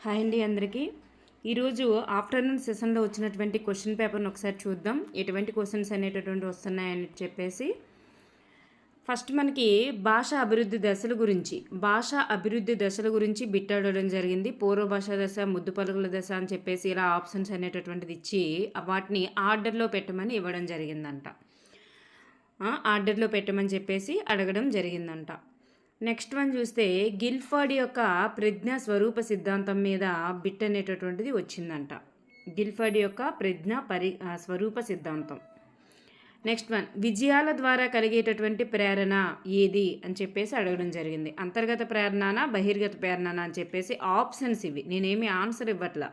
Hi అండి అందరికీ. ఈరోజు ఆఫ్టర్నూన్ సెషన్లో వచ్చినటువంటి క్వశ్చన్ పేపర్ని ఒకసారి చూద్దాం, ఎటువంటి క్వశ్చన్స్ అనేటటువంటి వస్తున్నాయని చెప్పేసి. ఫస్ట్ మనకి భాషా అభివృద్ధి దశల గురించి బిట్ అడగడం జరిగింది. పూర్వ భాషా దశ, ముద్దు పలుకుల దశ అని చెప్పేసి ఇలా ఆప్షన్స్ అనేటటువంటిది ఇచ్చి వాటిని ఆర్డర్లో పెట్టమని ఇవ్వడం జరిగిందంట. ఆర్డర్లో పెట్టమని చెప్పేసి అడగడం జరిగిందంట. నెక్స్ట్ వన్ చూస్తే గిల్ఫర్డ్ యొక్క ప్రజ్ఞ స్వరూప సిద్ధాంతం మీద బిట్ అనేటటువంటిది వచ్చిందంట. గిల్ఫర్డ్ యొక్క స్వరూప సిద్ధాంతం. నెక్స్ట్ వన్ విజయాల ద్వారా కలిగేటటువంటి ప్రేరణ ఏది అని చెప్పేసి అడగడం జరిగింది. అంతర్గత ప్రేరణనా, బహిర్గత ప్రేరణనా అని చెప్పేసి ఆప్షన్స్ ఇవి, నేనేమి ఆన్సర్ ఇవ్వట్లా,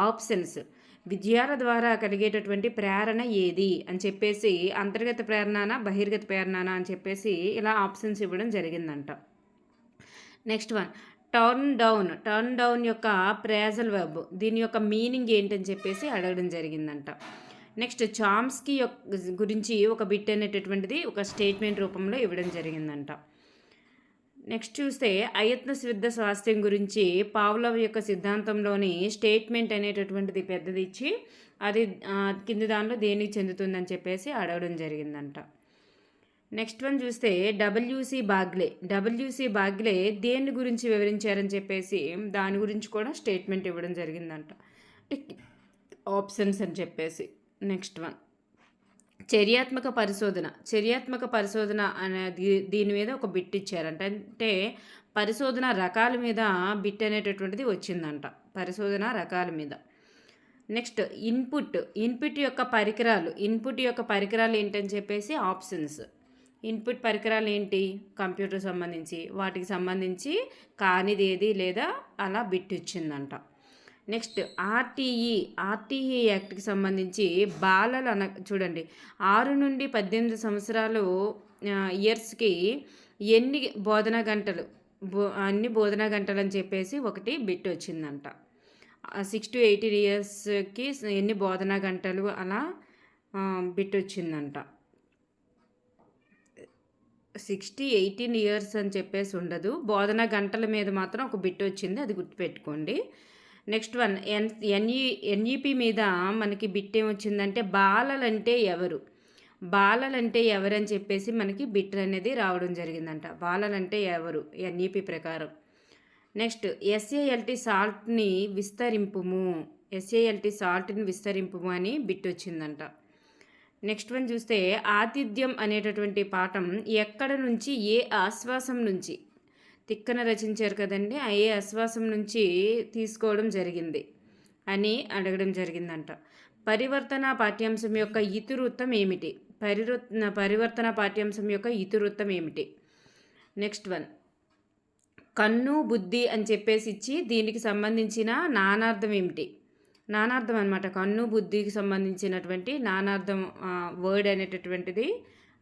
ఆప్షన్స్. విజయాల ద్వారా కలిగేటటువంటి ప్రేరణ ఏది అని చెప్పేసి అంతర్గత ప్రేరణనా, బహిర్గత ప్రేరణనా అని చెప్పేసి ఇలా ఆప్షన్స్ ఇవ్వడం జరిగిందంట. నెక్స్ట్ వన్ టర్న్ డౌన్ యొక్క ప్రేజల్ వెబ్, దీని యొక్క మీనింగ్ ఏంటని చెప్పేసి అడగడం జరిగిందంట. నెక్స్ట్ చామ్స్కీ గురించి ఒక బిట్ అనేటటువంటిది ఒక స్టేట్మెంట్ రూపంలో ఇవ్వడం జరిగిందంట. నెక్స్ట్ చూస్తే అయత్న శ్రద్ధ స్వాస్థ్యం గురించి పావ్లోవ్ యొక్క సిద్ధాంతంలోని స్టేట్మెంట్ అనేటటువంటిది పెద్దది ఇచ్చి అది కింది దానిలో దేనికి చెందుతుందని చెప్పేసి అడగడం జరిగిందంట. నెక్స్ట్ వన్ చూస్తే డబ్ల్యూసి బాగ్లే దేని గురించి వివరించారని చెప్పేసి దాని గురించి కూడా స్టేట్మెంట్ ఇవ్వడం జరిగిందంట, ఆప్షన్స్ అని చెప్పేసి. నెక్స్ట్ వన్ చర్యాత్మక పరిశోధన అనేది దీని మీద ఒక బిట్ ఇచ్చారంట. అంటే పరిశోధన రకాల మీద బిట్ అనేటటువంటిది వచ్చిందంట, పరిశోధన రకాల మీద. నెక్స్ట్ ఇన్పుట్ యొక్క పరికరాలు ఏంటని చెప్పేసి ఆప్షన్స్. ఇన్పుట్ పరికరాలు ఏంటి? కంప్యూటర్ సంబంధించి, వాటికి సంబంధించి కానిదేది లేదా అలా బిట్ ఇచ్చిందంట. నెక్స్ట్ ఆర్టీఈ యాక్ట్కి సంబంధించి చూడండి 6 నుండి 18 సంవత్సరాలు ఇయర్స్కి ఎన్ని బోధనా గంటలు అని చెప్పేసి ఒకటి బిట్ వచ్చిందంట. 6 to 18 ఇయర్స్కి ఎన్ని బోధనా గంటలు అలా బిట్ వచ్చిందంట. 18 ఇయర్స్ అని చెప్పేసి ఉండదు, బోధనా గంటల మీద మాత్రం ఒక బిట్ వచ్చింది, అది గుర్తుపెట్టుకోండి. నెక్స్ట్ వన్ ఎన్ఈపి మీద మనకి బిట్ ఏమొచ్చిందంటే బాలలంటే ఎవరని చెప్పేసి మనకి బిట్ అనేది రావడం జరిగిందంట. బాలలంటే ఎవరు ఎన్ఈపి ప్రకారం. నెక్స్ట్ ఎస్ఏఎల్టీ సాల్ట్ని విస్తరింపుము అని బిట్ వచ్చిందంట. నెక్స్ట్ వన్ చూస్తే ఆతిథ్యం అనేటటువంటి పాఠం ఎక్కడ నుంచి, ఏ ఆశ్వాసం నుంచి, తిక్కన రచించారు కదండి, ఏ ఆశ్వాసం నుంచి తీసుకోవడం జరిగింది అని అడగడం జరిగిందంట. పరివర్తన పాఠ్యాంశం యొక్క ఇతివృత్తం ఏమిటి? నెక్స్ట్ వన్ కన్ను బుద్ధి అని చెప్పేసి ఇచ్చి దీనికి సంబంధించిన నానార్థం ఏమిటి? నానార్థం అనమాట, కన్ను బుద్ధికి సంబంధించినటువంటి నానార్థం వర్డ్ అనేటటువంటిది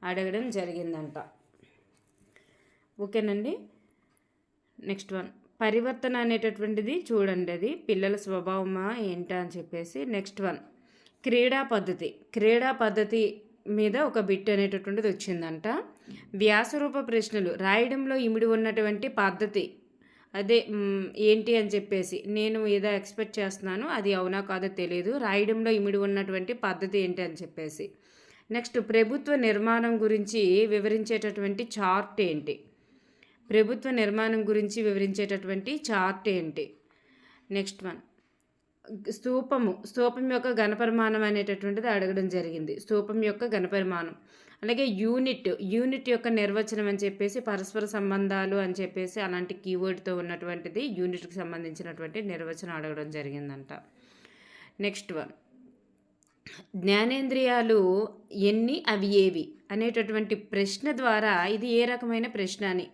అడగడం జరిగిందంట. ఓకేనండి. నెక్స్ట్ వన్ పరివర్తన అనేటటువంటిది చూడండి, అది పిల్లల స్వభావమా ఏంటా అని చెప్పేసి. నెక్స్ట్ వన్ క్రీడా పద్ధతి మీద ఒక బిట్ అనేటటువంటిది వచ్చిందంట. వ్యాసరూప ప్రశ్నలు రాయడంలో ఇమిడి ఉన్నటువంటి పద్ధతి అదే ఏంటి అని చెప్పేసి నేను ఏదో ఎక్స్పెక్ట్ చేస్తున్నాను, అది అవునా కాదో తెలియదు, రాయడంలో ఇమిడి ఉన్నటువంటి పద్ధతి ఏంటి అని చెప్పేసి. నెక్స్ట్ ప్రభుత్వ నిర్మాణం గురించి వివరించేటటువంటి చార్ట్ ఏంటి? నెక్స్ట్ వన్ స్తూపం యొక్క ఘనపరిమాణం అనేటటువంటిది అడగడం జరిగింది, స్తూపం యొక్క ఘనపరిమాణం. అలాగే యూనిట్ యొక్క నిర్వచనం అని చెప్పేసి పరస్పర సంబంధాలు అని చెప్పేసి అలాంటి కీవర్డ్తో ఉన్నటువంటిది యూనిట్కి సంబంధించినటువంటి నిర్వచనం అడగడం జరిగిందంట. నెక్స్ట్ వన్ జ్ఞానేంద్రియాలు ఎన్ని, అవి ఏవి అనేటటువంటి ప్రశ్న ద్వారా ఇది ఏ రకమైన ప్రశ్న అని,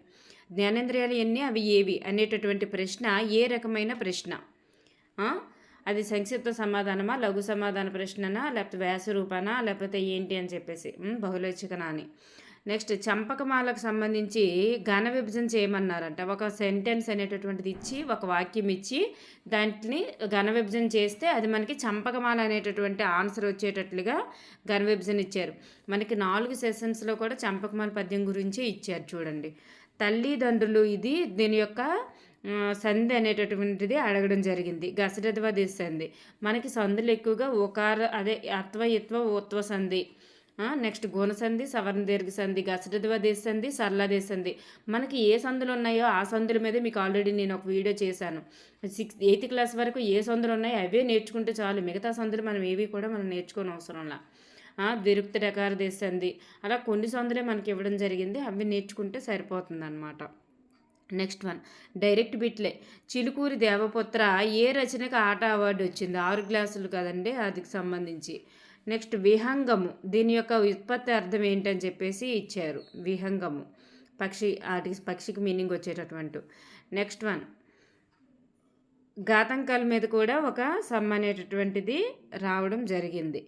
జ్ఞానేంద్రియాలు ఎన్ని, అవి ఏవి అనేటటువంటి ప్రశ్న ఏ రకమైన ప్రశ్న? అది సంక్షిప్త సమాధానమా, లఘు సమాధాన ప్రశ్ననా, లేకపోతే వ్యాసరూపనా, లేకపోతే ఏంటి అని చెప్పేసి బహుళైచ్ఛికనా అని. నెక్స్ట్ చంపకమాలకు సంబంధించి ఘన విభజన చేయమన్నారంట. ఒక సెంటెన్స్ అనేటటువంటిది ఇచ్చి, ఒక వాక్యం ఇచ్చి దాంట్ని ఘన విభజన చేస్తే అది మనకి చంపకమాల అనేటటువంటి ఆన్సర్ వచ్చేటట్లుగా ఘన విభజన ఇచ్చారు. మనకి 4 సెషన్స్లో కూడా చంపకమాల పద్యం గురించి ఇచ్చారు చూడండి. తల్లిదండ్రులు, ఇది దీని యొక్క సంధి అనేటటువంటిది అడగడం జరిగింది. గసడధ్వ సంధి. మనకి సందులు ఎక్కువగా ఒకార అదే అత్వ, ఇత్వ, ఉత్వ సంధి. నెక్స్ట్ గుణసంధి, సవర్ణ దీర్ఘ సంధి, గసడధ్వ సంధి, సరళ సంధి. మనకి ఏ సందులు ఉన్నాయో ఆ సందుల మీదే మీకు ఆల్రెడీ నేను ఒక వీడియో చేశాను. 8th క్లాస్ వరకు ఏ సందులు ఉన్నాయో అవే నేర్చుకుంటే చాలు. మిగతా సందులు మనం ఏవి కూడా మనం నేర్చుకోని అవసరంలా. విరుక్త డకార సంధి అలా కొన్ని సందులే మనకి ఇవ్వడం జరిగింది. అవి నేర్చుకుంటే సరిపోతుందన్నమాట. నెక్స్ట్ వన్ డైరెక్ట్ బిట్లే. చిలుకూరి దేవపుత్ర ఏ రచనకు ఆట అవార్డు వచ్చింది? 6 గ్లాసులు కదండి అదికి సంబంధించి. నెక్స్ట్ విహంగము, దీని యొక్క ఉత్పత్తి అర్థం ఏంటని చెప్పేసి ఇచ్చారు. విహంగము పక్షికి మీనింగ్ వచ్చేటటువంటి. నెక్స్ట్ వన్ ఘాతంకాల మీద కూడా ఒక సమ్ అనేటటువంటిది రావడం జరిగింది.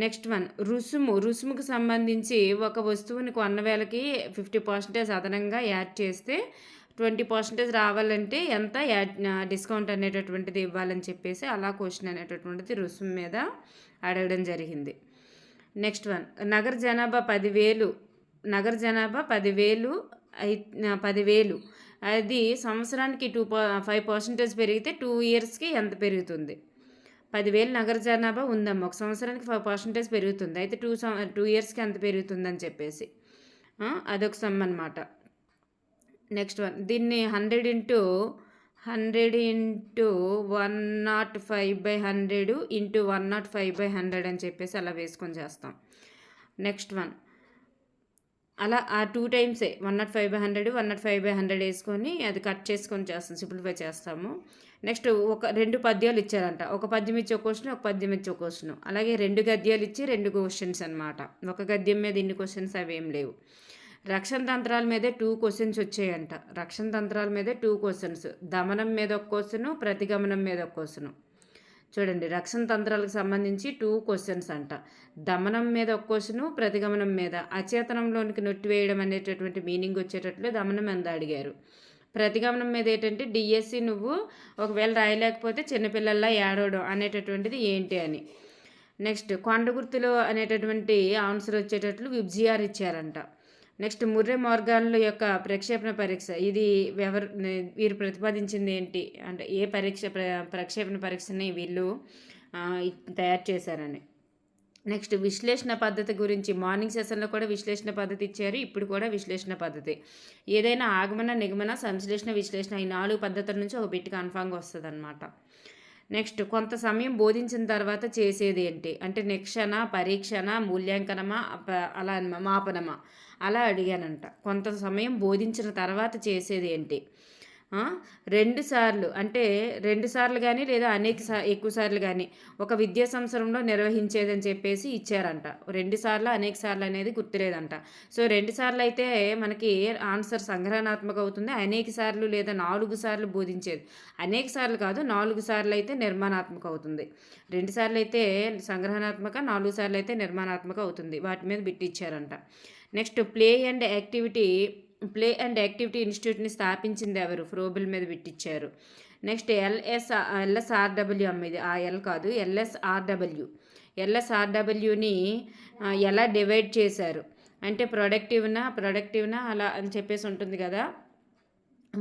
నెక్స్ట్ వన్ రుసుముకు సంబంధించి ఒక వస్తువుని కొన్న వేలకి 50% అదనంగా యాడ్ చేస్తే 20% రావాలంటే ఎంత డిస్కౌంట్ అనేటటువంటిది ఇవ్వాలని చెప్పేసి అలా క్వశ్చన్ అనేటటువంటిది రుసుము మీద అడగడం జరిగింది. నెక్స్ట్ వన్ నగర జనాభా 10,000. నగర జనాభా 10,000 అది సంవత్సరానికి 5% పెరిగితే 2 ఇయర్స్కి ఎంత పెరుగుతుంది? 10,000 నగర జనాభా ఉందమ్మా, ఒక సంవత్సరానికి 5% పెరుగుతుంది. అయితే 2 ఇయర్స్కి ఎంత పెరుగుతుందని చెప్పేసి అదొక సమ్ అనమాట. నెక్స్ట్ వన్ దీన్ని 100 into 105/100 into 105/100 అని చెప్పేసి అలా వేసుకొని చేస్తాం. నెక్స్ట్ వన్ అలా ఆ 2 టైమ్సే 105/100 105/100 వేసుకొని అది కట్ చేసుకొని చేస్తాం, సింప్లిఫై చేస్తాము. నెక్స్ట్ 2 పద్యాలు ఇచ్చారంట. ఒక పద్యం ఇచ్చి ఒక క్వశ్చన్, ఒక పద్యం ఇచ్చి ఒక క్వశ్చన్. అలాగే 2 గద్యాలు ఇచ్చి 2 క్వశ్చన్స్ అనమాట. ఒక గద్యం మీద ఇన్ని క్వశ్చన్స్ అవేం లేవు. రక్షణ తంత్రాల మీదే 2 క్వశ్చన్స్ వచ్చాయంట. రక్షణ తంత్రాల మీదే 2 క్వశ్చన్స్. దమనం మీద ఒక క్వశ్చను, ప్రతిగమనం మీద ఒక క్వశ్చను. చూడండి, రక్షణ తంత్రాలకు సంబంధించి 2 క్వశ్చన్స్ అంట. దమనం మీద ఒక క్వశ్చను, ప్రతిగమనం మీద అచేతనంలోనికి నొట్టివేయడం అనేటటువంటి మీనింగ్ వచ్చేటట్లు దమనం ఎంత అడిగారు. ప్రతిగమనం మీద ఏంటంటే డిఎస్సి నువ్వు ఒకవేళ రాయలేకపోతే చిన్నపిల్లల్లా ఏడవడం అనేటటువంటిది ఏంటి అని. నెక్స్ట్ కొండ గుర్తులు అనేటటువంటి ఆన్సర్ వచ్చేటట్లు విబ్జిఆర్ ఇచ్చారంట. నెక్స్ట్ ముర్రే మోర్గాన్ల యొక్క ప్రక్షేపణ పరీక్ష, ఇది వీరు ప్రతిపాదించింది ఏంటి అంటే ఏ ప్రక్షేపణ పరీక్షని వీళ్ళు తయారు చేశారని. నెక్స్ట్ విశ్లేషణ పద్ధతి గురించి మార్నింగ్ సెషన్లో కూడా విశ్లేషణ పద్ధతి ఇచ్చారు, ఇప్పుడు కూడా విశ్లేషణ పద్ధతి. ఏదైనా ఆగమన, నిగమన, సంశ్లేషణ, విశ్లేషణ ఈ 4 పద్ధతుల నుంచి ఒక బిట్ కన్ఫామ్గా వస్తుంది అనమాట. నెక్స్ట్ కొంత సమయం బోధించిన తర్వాత చేసేది ఏంటి అంటే నిరీక్షణ, పరీక్షణ, మూల్యాంకనమా, అలా మాపనమా అలా అడిగానంట. కొంత సమయం బోధించిన తర్వాత చేసేది ఏంటి? 2 సార్లు అంటే 2 సార్లు కానీ లేదా ఎక్కువ సార్లు కానీ ఒక విద్యా సంవత్సరంలో నిర్వహించేదని చెప్పేసి ఇచ్చారంట. 2 సార్లు అనేక సార్లు అనేది గుర్తులేదంట. సో 2 సార్లు అయితే మనకి ఆన్సర్ సంగ్రహణాత్మక అవుతుంది. అనేక సార్లు లేదా 4 సార్లు బోధించేది. అనేక సార్లు కాదు, 4 సార్లు అయితే నిర్మాణాత్మక అవుతుంది. 2 సార్లు అయితే సంగ్రహణాత్మక, 4 సార్లు అయితే నిర్మాణాత్మక అవుతుంది. వాటి మీద బిట్ ఇచ్చారంట. నెక్స్ట్ ప్లే అండ్ యాక్టివిటీ ఇన్స్టిట్యూట్ని స్థాపించింది ఎవరు? ఫ్రోబెల్ మీద పెట్టించారు. నెక్స్ట్ ఎల్ఎస్ఆర్డబ్ల్యూ అమ్మ, ఇది ఆ ఎల్ కాదు, ఎల్ఎస్ఆర్డబ్ల్యూని ఎలా డివైడ్ చేశారు అంటే ప్రొడక్టివ్నా అలా అని చెప్పేసి ఉంటుంది కదా,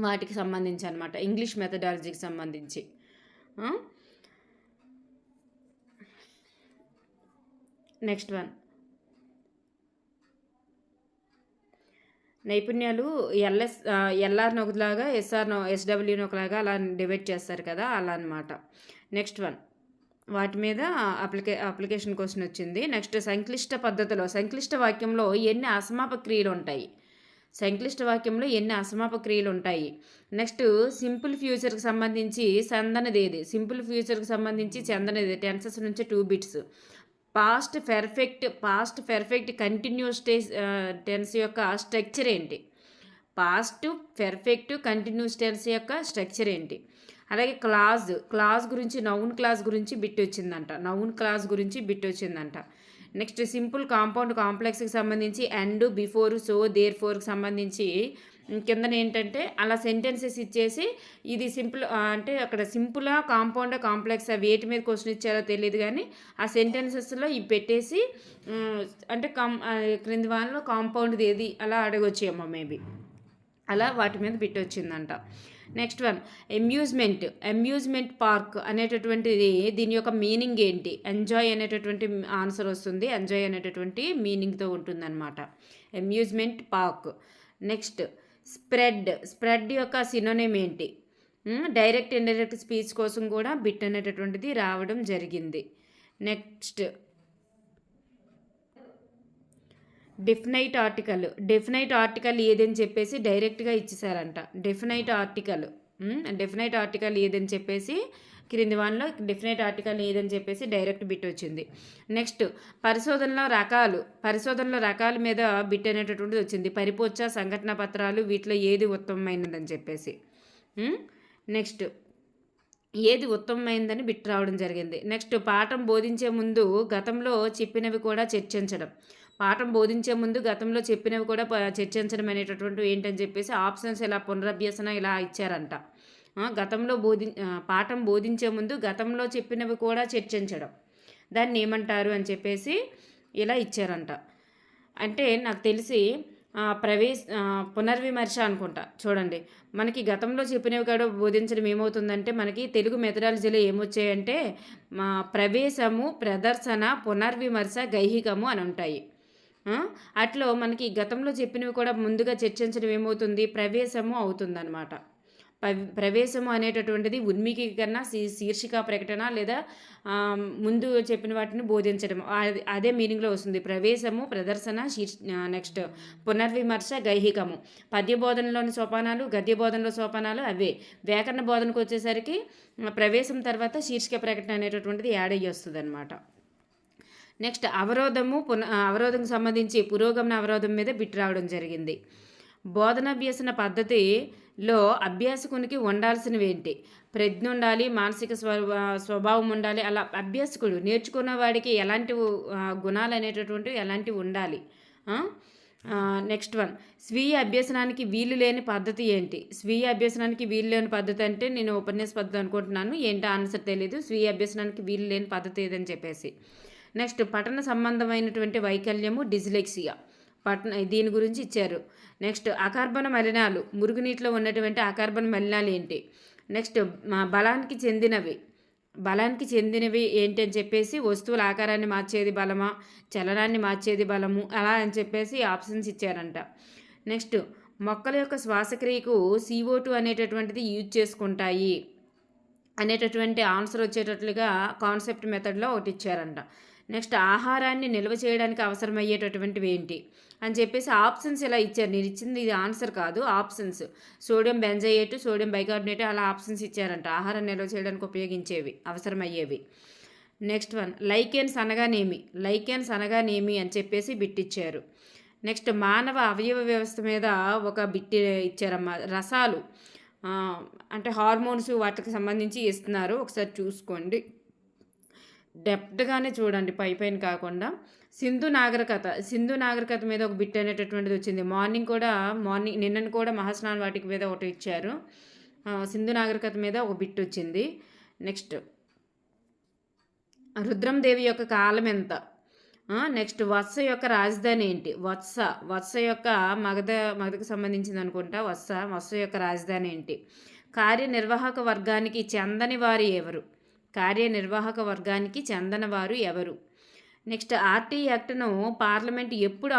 వాటికి సంబంధించి అనమాట. ఇంగ్లీష్ మెథడాలజీకి సంబంధించి. నెక్స్ట్ వన్ నైపుణ్యాలు ఎల్ఆర్ని ఒకలాగా ఎస్డబ్ల్యూని ఒకలాగా అలా డివైడ్ చేస్తారు కదా, అలా అనమాట. నెక్స్ట్ వన్ వాటి మీద అప్లికేషన్ క్వశ్చన్ వచ్చింది. నెక్స్ట్ సంక్లిష్ట పద్ధతిలో సంక్లిష్ట వాక్యంలో ఎన్ని అసమాపక క్రియలు ఉంటాయి? నెక్స్ట్ సింపుల్ ఫ్యూచర్కి సంబంధించి సందనది ఏది? సింపుల్ ఫ్యూచర్కి సంబంధించి చెందనేది. టెన్సెస్ నుంచి 2 bits. Past perfect continuous tense యొక్క స్ట్రక్చర్ ఏంటి? పాస్ట్ పెర్ఫెక్ట్ కంటిన్యూస్ టెన్స్ యొక్క స్ట్రక్చర్ ఏంటి? అలాగే క్లాజ్ గురించి నౌన్ క్లాజ్ గురించి బిట్ వచ్చిందంట. నెక్స్ట్ సింపుల్ కాంపౌండ్ కాంప్లెక్స్కి సంబంధించి అండ్, బిఫోర్, సో, దేర్ ఫోర్కి సంబంధించి కిందన ఏంటంటే అలా సెంటెన్సెస్ ఇచ్చేసి ఇది సింపుల్ అంటే అక్కడ సింపులా కాంపౌండా కాంప్లెక్స్ వేటి మీద క్వశ్చన్ ఇచ్చారో తెలియదు, కానీ ఆ సెంటెన్సెస్లో ఇవి పెట్టేసి అంటే క్రింది వాళ్ళలో కాంపౌండ్ది ఏది అలా అడగొచ్చేమో మేబీ, అలా వాటి మీద బిట్ వచ్చిందంట. నెక్స్ట్ వన్ అమ్యూజ్మెంట్ పార్క్ అనేటటువంటిది దీని యొక్క మీనింగ్ ఏంటి? ఎంజాయ్ అనేటటువంటి ఆన్సర్ వస్తుంది. ఎంజాయ్ అనేటటువంటి మీనింగ్తో ఉంటుందన్నమాట అమ్యూజ్మెంట్ పార్క్. నెక్స్ట్ స్ప్రెడ్ యొక్క సినోనిమ్ ఏంటి? డైరెక్ట్ ఇండైరెక్ట్ స్పీచ్ కోసం కూడా బిట్ అనేటటువంటిది రావడం జరిగింది. నెక్స్ట్ డెఫినైట్ ఆర్టికల్ ఏదని చెప్పేసి డైరెక్ట్గా ఇచ్చేసారంట. డెఫినైట్ ఆర్టికల్ ఏదని చెప్పేసి క్రింది వానిలో డెఫినైట్ ఆర్టికల్ ఏదని చెప్పేసి డైరెక్ట్ బిట్ వచ్చింది. నెక్స్ట్ పరిశోధనలో రకాల మీద బిట్ అనేటటువంటిది వచ్చింది. పరిపోచ, సంఘటన పత్రాలు, వీటిలో ఏది ఉత్తమమైనదని చెప్పేసి. నెక్స్ట్ ఏది ఉత్తమమైందని బిట్ రావడం జరిగింది. నెక్స్ట్ పాఠం బోధించే ముందు గతంలో చెప్పినవి కూడా చర్చించడం అనేటటువంటివి ఏంటని చెప్పేసి ఆప్షన్స్ ఇలా పునరభ్యసన ఇలా ఇచ్చారంట. పాఠం బోధించే ముందు గతంలో చెప్పినవి కూడా చర్చించడం, దాన్ని ఏమంటారు అని చెప్పేసి ఇలా ఇచ్చారంట. అంటే నాకు తెలిసి పునర్విమర్శ అనుకుంటా. చూడండి, మనకి గతంలో చెప్పినవి కూడా బోధించడం ఏమవుతుందంటే మనకి తెలుగు మెథడాలజీలో ఏమొచ్చాయంటే ప్రవేశము, ప్రదర్శన, పునర్విమర్శ, గైహికము అని ఉంటాయి. అట్లో మనకి గతంలో చెప్పినవి కూడా ముందుగా చర్చించడం ఏమవుతుంది? ప్రవేశము అవుతుందన్నమాట. ప్రవేశము అనేటటువంటిది ఉన్మీకీకరణ, శీర్షిక ప్రకటన లేదా ముందు చెప్పిన వాటిని బోధించడం, అదే మీనింగ్లో వస్తుంది. ప్రవేశము, ప్రదర్శన, నెక్స్ట్ పునర్విమర్శ, గైహికము. పద్య బోధనలోని సోపానాలు, గద్య బోధనలో సోపానాలు అవే. వ్యాకరణ బోధనకు వచ్చేసరికి ప్రవేశం తర్వాత శీర్షిక ప్రకటన అనేటటువంటిది యాడ్ అయ్యి వస్తుంది అనమాట. నెక్స్ట్ అవరోధంకు సంబంధించి పురోగమన అవరోధం మీద బిట్ రావడం జరిగింది. బోధనాభ్యసన పద్ధతిలో అభ్యాసకునికి ఉండాల్సినవి ఏంటి? ప్రజ్ఞ ఉండాలి, మానసిక స్వభావం ఉండాలి. అలా అభ్యాసకుడు నేర్చుకున్న వాడికి ఎలాంటి గుణాలు అనేటటువంటివి ఎలాంటివి ఉండాలి? నెక్స్ట్ వన్, స్వీయ అభ్యసనానికి వీలు లేని పద్ధతి ఏంటి? స్వీయ అభ్యసనానికి వీలు లేని పద్ధతి అంటే నేను ఉపన్యాస పద్ధతి అనుకుంటున్నాను, ఏంటో ఆన్సర్ తెలీదు. స్వీయ అభ్యసనానికి వీలు లేని పద్ధతి ఏదని చెప్పేసి. నెక్స్ట్ పఠన సంబంధమైనటువంటి వైకల్యము, డిస్లెక్సియా. దీని గురించి ఇచ్చారు. నెక్స్ట్ అకార్బన మలినాలు, మురుగునీటిలో ఉన్నటువంటి అకార్బన మలినాలు ఏంటి? నెక్స్ట్ బలానికి చెందినవి ఏంటి అని చెప్పేసి వస్తువుల ఆకారాన్ని మార్చేది బలమా, చలనాన్ని మార్చేది బలము, అలా అని చెప్పేసి ఆప్షన్స్ ఇచ్చారంట. నెక్స్ట్ మొక్కల యొక్క శ్వాసక్రియకు CO2 అనేటటువంటిది యూజ్ చేసుకుంటాయి అనేటటువంటి ఆన్సర్ వచ్చేటట్లుగా కాన్సెప్ట్ మెథడ్లో ఒకటి ఇచ్చారంట. నెక్స్ట్ ఆహారాన్ని నిల్వ చేయడానికి అవసరమయ్యేటటువంటివి ఏంటి అని చెప్పేసి ఆప్షన్స్ ఇలా ఇచ్చారు. నేను ఇచ్చింది ఇది ఆన్సర్ కాదు, options. Sodium benzoate, sodium bicarbonate, అలా ఆప్షన్స్ ఇచ్చారంట. ఆహారం నిల్వ చేయడానికి ఉపయోగించేవి, అవసరమయ్యేవి. నెక్స్ట్ వన్, లైకెన్స్ అనగానేమి అని చెప్పేసి బిట్ ఇచ్చారు. నెక్స్ట్ మానవ అవయవ వ్యవస్థ మీద ఒక బిట్ ఇచ్చారమ్మా. రసాలు అంటే హార్మోన్స్, వాటికి సంబంధించి ఇస్తున్నారు, ఒకసారి చూసుకోండి. డెప్త్గానే చూడండి, పైన కాకుండా. సింధు నాగరికత మీద ఒక బిట్ అనేటటువంటిది వచ్చింది. నిన్న కూడా మహాస్నాన్ వాటిక మీద ఒకటి ఇచ్చారు. సింధు నాగరికత మీద ఒక బిట్ వచ్చింది. నెక్స్ట్ రుద్రందేవి యొక్క కాలం ఎంత? నెక్స్ట్ వత్స యొక్క రాజధాని ఏంటి? వత్స యొక్క మగధకు సంబంధించింది అనుకుంటా. వత్స యొక్క రాజధాని ఏంటి? కార్యనిర్వాహక వర్గానికి చెందని వారు ఎవరు? నెక్స్ట్ ఆర్టీఐ యాక్ట్ను పార్లమెంటు ఎప్పుడు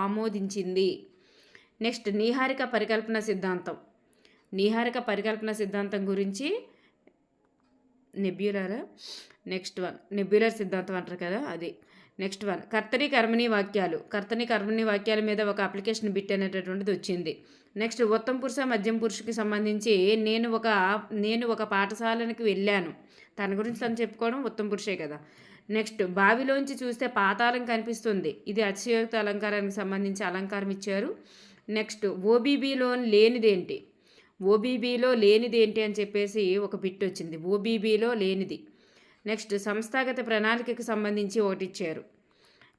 ఆమోదించింది? నెక్స్ట్ నీహారిక పరికల్పన సిద్ధాంతం గురించి నెబ్యులర్ సిద్ధాంతం అంటారు కదా, అది. నెక్స్ట్ వన్, కర్తరి కర్మణి వాక్యాల మీద ఒక అప్లికేషన్ బిట్ అనేటటువంటిది వచ్చింది. నెక్స్ట్ ఉత్తమ పురుష, మధ్యం పురుషుకి సంబంధించి నేను ఒక పాఠశాలకు వెళ్ళాను, తన గురించి తను చెప్పుకోవడం ఉత్తమ పురుషే కదా. నెక్స్ట్ బావిలోంచి చూస్తే పాతాళం కనిపిస్తుంది, ఇది అతిశయోక్త అలంకారానికి సంబంధించి అలంకారం ఇచ్చారు. నెక్స్ట్ ఓబీబీలో లేనిది ఏంటి అని చెప్పేసి ఒక బిట్ వచ్చింది. ఓబీబీలో లేనిది. నెక్స్ట్ సంస్థాగత ప్రణాళికకు సంబంధించి ఒకటి ఇచ్చారు.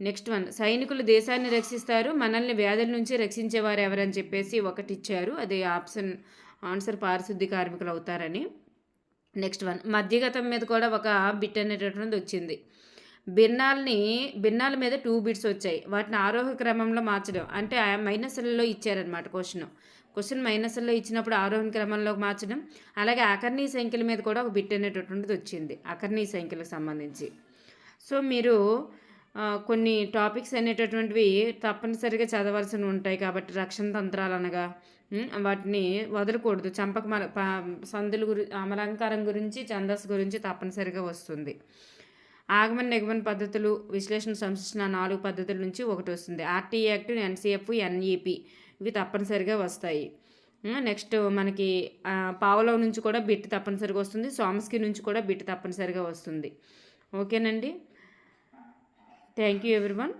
నెక్స్ట్ వన్, సైనికులు దేశాన్ని రక్షిస్తారు, మనల్ని వ్యాధుల నుంచి రక్షించేవారు ఎవరని చెప్పేసి ఒకటి ఇచ్చారు. అది ఆన్సర్ పారిశుద్ధ్య కార్మికులు అవుతారని. నెక్స్ట్ వన్, మధ్యగతం మీద కూడా ఒక బిట్ అనేటటువంటిది వచ్చింది. భిన్నాల మీద 2 బిట్స్ వచ్చాయి. వాటిని ఆరోహ క్రమంలో మార్చడం, అంటే మైనస్లలో ఇచ్చారనమాట క్వశ్చన్ మైనస్లో ఇచ్చినప్పుడు ఆరోహణ క్రమంలోకి మార్చడం. అలాగే అకర్ణీ సంఖ్యల మీద కూడా ఒక బిట్ అనేటటువంటిది వచ్చింది అకర్ణీ సంఖ్యలకు సంబంధించి. సో మీరు కొన్ని టాపిక్స్ అనేటటువంటివి తప్పనిసరిగా చదవాల్సినవి ఉంటాయి కాబట్టి రక్షణ తంత్రాలు అనగా వాటిని వదలకూడదు. సందుల అమలంకారం గురించి, ఛందస్సు గురించి తప్పనిసరిగా వస్తుంది. ఆగమన నిగమన పద్ధతులు, విశ్లేషణ సంశ్లేషణ 4 పద్ధతుల నుంచి ఒకటి వస్తుంది. ఆర్టీ యాక్ట్, ఎన్సీఎఫ్, ఎన్ఈపి ఇవి తప్పనిసరిగా వస్తాయి. నెక్స్ట్ మనకి పావలో నుంచి కూడా బిట్ తప్పనిసరిగా వస్తుంది. సోమస్కి నుంచి కూడా బిట్ తప్పనిసరిగా వస్తుంది. ఓకేనండి. Thank you everyone.